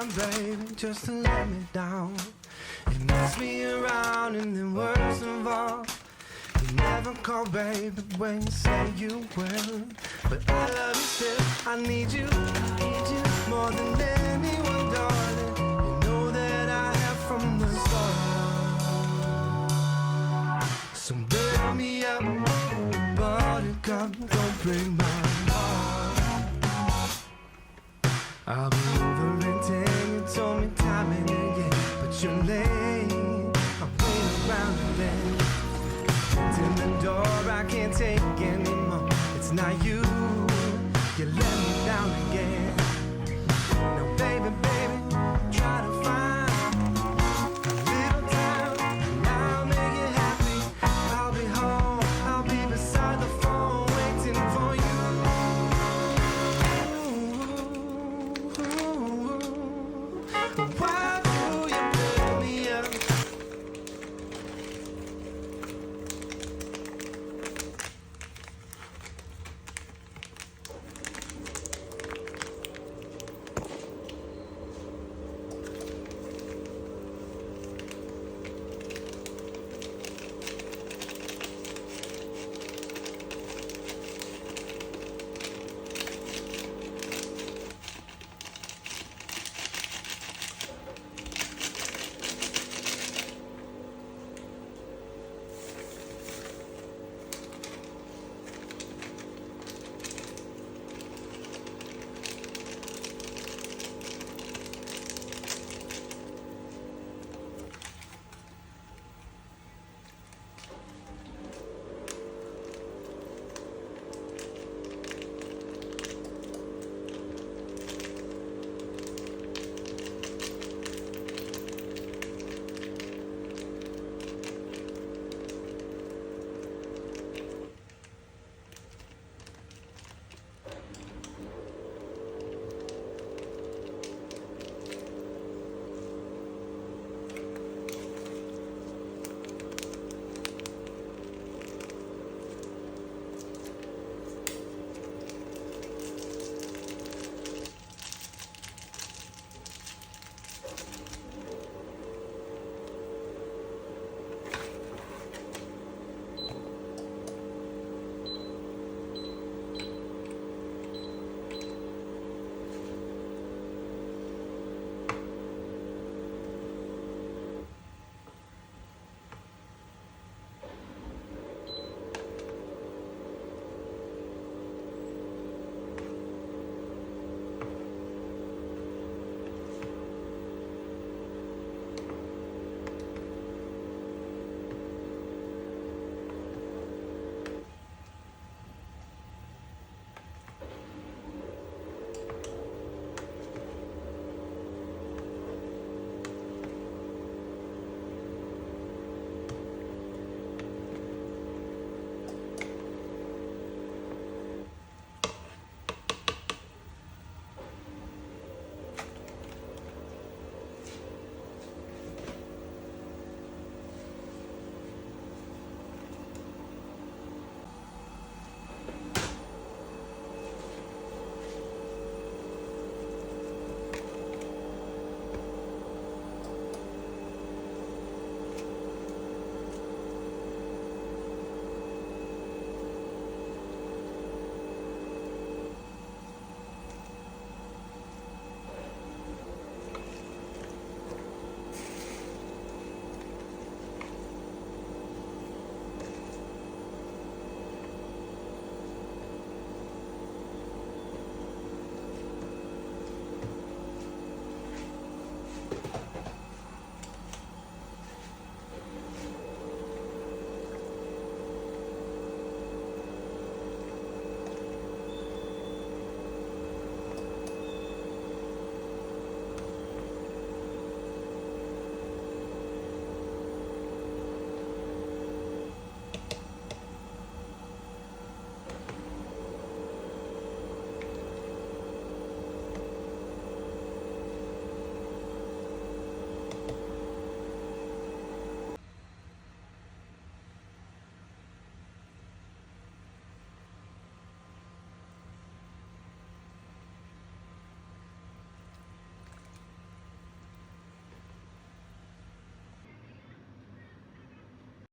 one, baby, just to let me down. You mess me around and then worst of all, you never call, baby, when you say you will. But I love you still, I need you more than anyone, darling. You know that I have from the start. So build me up, buttercup, don't break my heart. I'll be over in 10, you told me time and again, but you're late, I'm waiting around again. In the door, I can't take